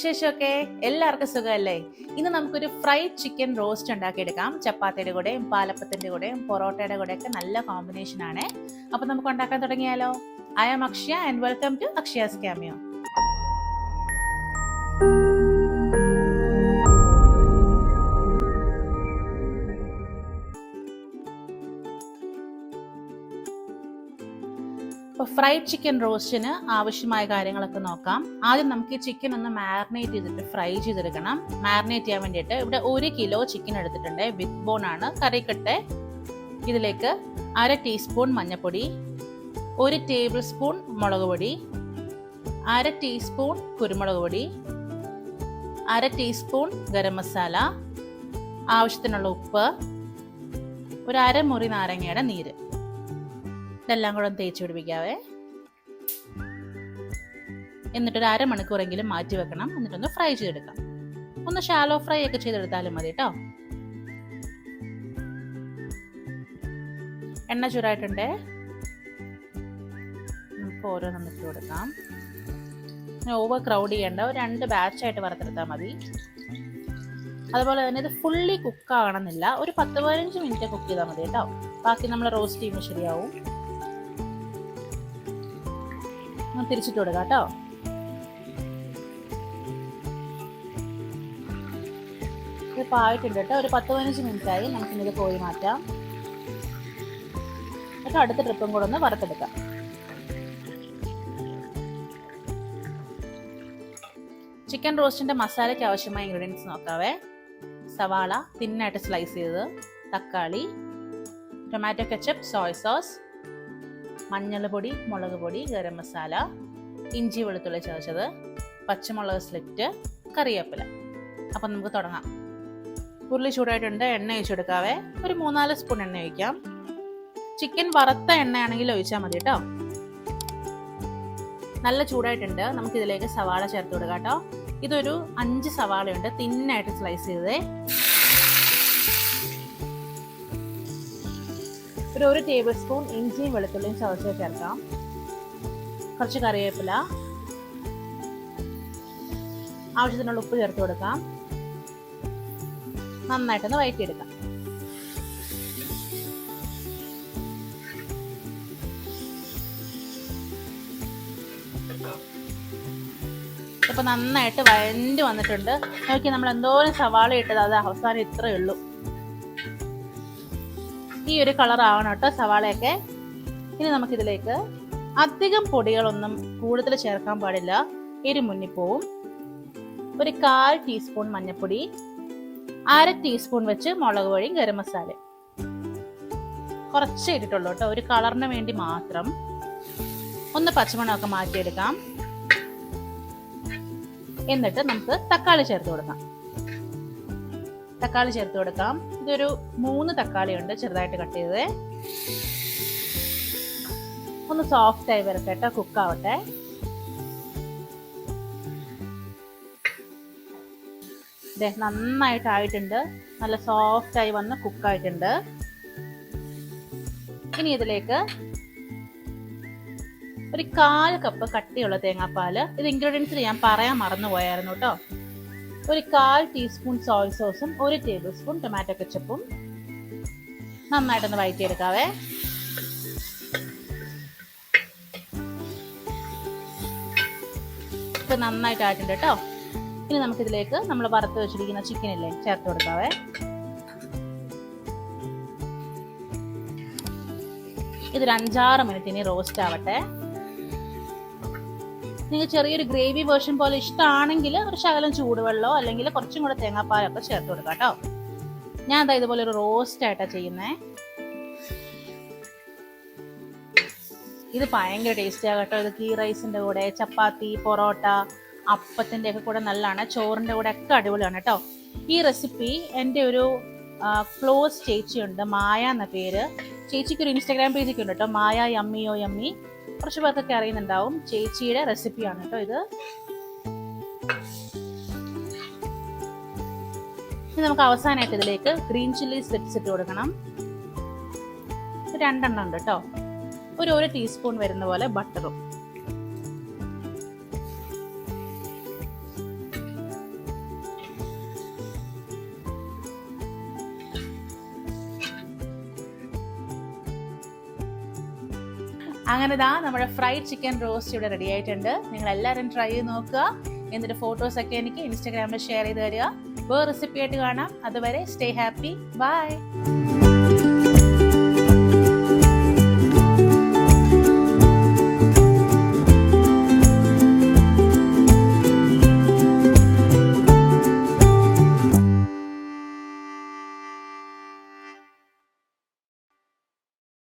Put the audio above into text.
വിശേഷമൊക്കെ? എല്ലാവർക്കും സുഖമല്ലേ? ഇന്ന് നമുക്കൊരു ഫ്രൈഡ് ചിക്കൻ റോസ്റ്റ് ഉണ്ടാക്കിയെടുക്കാം. ചപ്പാത്തിയുടെ കൂടെയും പാലപ്പത്തിന്റെ കൂടെയും പൊറോട്ടയുടെ കൂടെയൊക്കെ നല്ല കോമ്പിനേഷൻ ആണ്. അപ്പൊ നമുക്ക് ഉണ്ടാക്കാൻ തുടങ്ങിയാലോ? I am Akshaya and welcome to Akshaya's cameo. അപ്പോൾ ഫ്രൈഡ് ചിക്കൻ റോസ്റ്റിന് ആവശ്യമായ കാര്യങ്ങളൊക്കെ നോക്കാം. ആദ്യം നമുക്ക് ഈ ചിക്കൻ ഒന്ന് മാരിനേറ്റ് ചെയ്തിട്ട് ഫ്രൈ ചെയ്തെടുക്കണം. മാരിനേറ്റ് ചെയ്യാൻ വേണ്ടിയിട്ട് ഇവിടെ 1 കിലോ ചിക്കൻ എടുത്തിട്ടുണ്ട്. വിത്ത് ബോൺ ആണ്. കറിക്കട്ടെ. ഇതിലേക്ക് 1/2 ടീസ്പൂൺ മഞ്ഞൾപ്പൊടി, 1 ടേബിൾ സ്പൂൺ മുളക് പൊടി, 1/2 ടീസ്പൂൺ കുരുമുളക് പൊടി, 1/2 ടീസ്പൂൺ ഗരം മസാല, ആവശ്യത്തിനുള്ള ഉപ്പ്, ഒരു 1/2 മുറി നാരങ്ങയുടെ നീര്. ഇതെല്ലാം കൂടെ ഒന്ന് തേച്ച് പിടിപ്പിക്കാവേ. എന്നിട്ടൊരു 1/2 മണിക്കൂറെങ്കിലും മാറ്റി വെക്കണം. എന്നിട്ടൊന്ന് ഫ്രൈ ചെയ്തെടുക്കാം. ഒന്ന് ഷാലോ ഫ്രൈ ഒക്കെ ചെയ്തെടുത്താലും മതി കേട്ടോ. എണ്ണ ചൂടായിട്ടുണ്ട്. നമുക്ക് ഓരോന്നും ഇട്ട് കൊടുക്കാം. ഓവർ ക്രൗഡ് ചെയ്യേണ്ട. ഒരു 2 ബാച്ചായിട്ട് വറുത്തെടുത്താൽ മതി. അതുപോലെ തന്നെ ഇത് ഫുള്ളി കുക്ക് ആകണമെന്നില്ല. ഒരു 10-15 മിനിറ്റ് കുക്ക് ചെയ്താൽ മതി കേട്ടോ. ബാക്കി നമ്മൾ റോസ്റ്റ് ചെയ്യുമ്പോൾ ശരിയാവും. തിരിച്ചിട്ട് കൊടുക്കാം കേട്ടോ. ഇതിപ്പോൾ ആയിട്ടുണ്ട് കേട്ടോ. ഒരു 10-15 മിനിറ്റ് ആയി. നമുക്കിത് കോരി മാറ്റാം. എന്നിട്ട് അടുത്ത ട്രിപ്പും കൂടെ ഒന്ന് വറുത്തെടുക്കാം. ചിക്കൻ റോസ്റ്റിന്റെ മസാലയ്ക്ക് ആവശ്യമായ ഇൻഗ്രീഡിയൻസ് നോക്കാവേ. സവാള തിന്നായിട്ട് സ്ലൈസ് ചെയ്തത്, തക്കാളി, ടൊമാറ്റോ കെച്ചപ്പ്, സോയ് സോസ്, മഞ്ഞൾ പൊടി, മുളക് പൊടി, ഗരം മസാല, ഇഞ്ചി വെളുത്തുള്ളി ചതച്ചത്, പച്ചമുളക് സ്ലിറ്റ്, കറിവേപ്പില. അപ്പം നമുക്ക് തുടങ്ങാം. ഉരുളി ചൂടായിട്ടുണ്ട്. എണ്ണ ഒഴിച്ചെടുക്കാവേ. ഒരു 3-4 സ്പൂൺ എണ്ണ ഒഴിക്കാം. ചിക്കൻ വറുത്ത എണ്ണയാണെങ്കിൽ ഒഴിച്ചാൽ മതി കേട്ടോ. നല്ല ചൂടായിട്ടുണ്ട്. നമുക്കിതിലേക്ക് സവാള ചേർത്ത് കൊടുക്കാം കേട്ടോ. ഇതൊരു 5 സവാളയുണ്ട്. തിന്നായിട്ട് സ്ലൈസ് ചെയ്തേ. ഒരു 1 ടേബിൾ സ്പൂൺ ഇഞ്ചിയും വെളുത്തുള്ളിയും ചതച്ച് ചേർക്കാം. കുറച്ച് കറിവേപ്പില, ആവശ്യത്തിനുള്ള ഉപ്പ് ചേർത്ത് കൊടുക്കാം. നന്നായിട്ടൊന്ന് വഴറ്റിയെടുക്കാം. ഇപ്പൊ നന്നായിട്ട് വഴണ്ടി വന്നിട്ടുണ്ട്. നോക്കി, നമ്മൾ എന്തോരം സവാള ഇട്ടത്, അത് അവസാനം ഇത്രയേ ഉള്ളൂ. ഈ ഒരു കളർ ആവണം കേട്ടോ സവാളയൊക്കെ. ഇനി നമുക്കിതിലേക്ക് അധികം പൊടികളൊന്നും കൂടുതൽ ചേർക്കാൻ പാടില്ല. എരി മുന്നിപ്പോവും. ഒരു 1/4 ടീസ്പൂൺ മഞ്ഞൾപ്പൊടി, 1/2 ടീസ്പൂൺ വെച്ച് മുളക് പൊടിയും ഗരം മസാല കുറച്ച് ഇട്ടിട്ടുള്ളൂ കേട്ടോ. ഒരു കളറിന് വേണ്ടി മാത്രം. ഒന്ന് പച്ചമണമൊക്കെ മാറ്റിയെടുക്കാം. എന്നിട്ട് നമുക്ക് തക്കാളി ചേർത്ത് കൊടുക്കാം. തക്കാളി ചേർത്ത് കൊടുക്കാം. ഇതൊരു 3 തക്കാളി ഉണ്ട്, ചെറുതായിട്ട് കട്ട് ചെയ്തത്. ഒന്ന് സോഫ്റ്റ് ആയി വരട്ടെ കേട്ടോ. കുക്കാവട്ടെ. ഇതേ നന്നായിട്ട് ആയിട്ടുണ്ട്. നല്ല സോഫ്റ്റ് ആയി വന്ന് കുക്കായിട്ടുണ്ട്. ഇനി ഇതിലേക്ക് ഒരു 1/4 കപ്പ് കട്ടിയുള്ള തേങ്ങാപ്പാല്. ഇത് ഇൻഗ്രീഡിയൻസിൽ ഞാൻ പറയാൻ മറന്നു പോയായിരുന്നു കേട്ടോ. ഒരു 1/4 ടീസ്പൂൺ സോയ സോസും 1 ടേബിൾ സ്പൂൺ ടൊമാറ്റോ കെച്ചപ്പും. നന്നായിട്ടൊന്ന് വഴറ്റിയെടുക്കാവേ. ഇപ്പൊ നന്നായിട്ട് ആയിട്ടുണ്ട് കേട്ടോ. ഇനി നമുക്കിതിലേക്ക് നമ്മൾ വറുത്ത് വെച്ചിരിക്കുന്ന ചിക്കനില്ലേ ചേർത്ത് കൊടുക്കാവേ. ഇതൊരു 5-6 മിനിറ്റ് ഇനി റോസ്റ്റ് ആവട്ടെ. നിങ്ങൾക്ക് ചെറിയൊരു ഗ്രേവി വേർഷൻ പോലെ ഇഷ്ടമാണെങ്കിൽ ഒരു ശകലം ചൂടുവെള്ളമോ അല്ലെങ്കിൽ കുറച്ചും കൂടെ തേങ്ങാപ്പാലൊക്കെ ചേർത്ത് കൊടുക്കാം കേട്ടോ. ഞാൻ എന്താ ഇതുപോലെ ഒരു റോസ്റ്റ് ആയിട്ടാണ് ചെയ്യുന്നത്. ഇത് ഭയങ്കര ടേസ്റ്റി ആകട്ടോ. ഇത് ഗീ റൈസിന്റെ കൂടെ, ചപ്പാത്തി, പൊറോട്ട, അപ്പത്തിന്റെ ഒക്കെ കൂടെ നല്ലതാണ്. ചോറിന്റെ കൂടെ ഒക്കെ അടിപൊളിയാണ് കേട്ടോ. ഈ റെസിപ്പി എൻ്റെ ഒരു ക്ലോസ് ചേച്ചിയുണ്ട്, മായ എന്ന പേര്. ചേച്ചിക്ക് ഒരു ഇൻസ്റ്റാഗ്രാം പേജൊക്കെ ഉണ്ട് കേട്ടോ, മായ യമ്മിയോ യമ്മി. കുറച്ച് പേർക്കൊക്കെ അറിയുന്നുണ്ടാവും. ചേച്ചിയുടെ റെസിപ്പിയാണ് കേട്ടോ ഇത്. ഇനി നമുക്ക് അവസാനമായിട്ട് ഇതിലേക്ക് ഗ്രീൻ ചില്ലി സ്ലിറ്റ്സ് ഇട്ട് കൊടുക്കണം. 2 എണ്ണം ഉണ്ട് കേട്ടോ. ഒരു 1 ടീസ്പൂൺ വരുന്ന പോലെ ബട്ടറും. അങ്ങനെ ദാ നമ്മുടെ ഫ്രൈഡ് ചിക്കൻ റോസ്റ്റ് ഇവിടെ റെഡി ആയിട്ടുണ്ട്. നിങ്ങൾ എല്ലാവരും ട്രൈ ചെയ്ത് നോക്കുക. എന്നിട്ട് ഫോട്ടോസൊക്കെ എനിക്ക് ഇൻസ്റ്റാഗ്രാമിൽ ഷെയർ ചെയ്ത് തരിക. വേറെ റെസിപ്പി ആയിട്ട് കാണാം. അതുവരെ സ്റ്റേ ഹാപ്പി. ബൈ.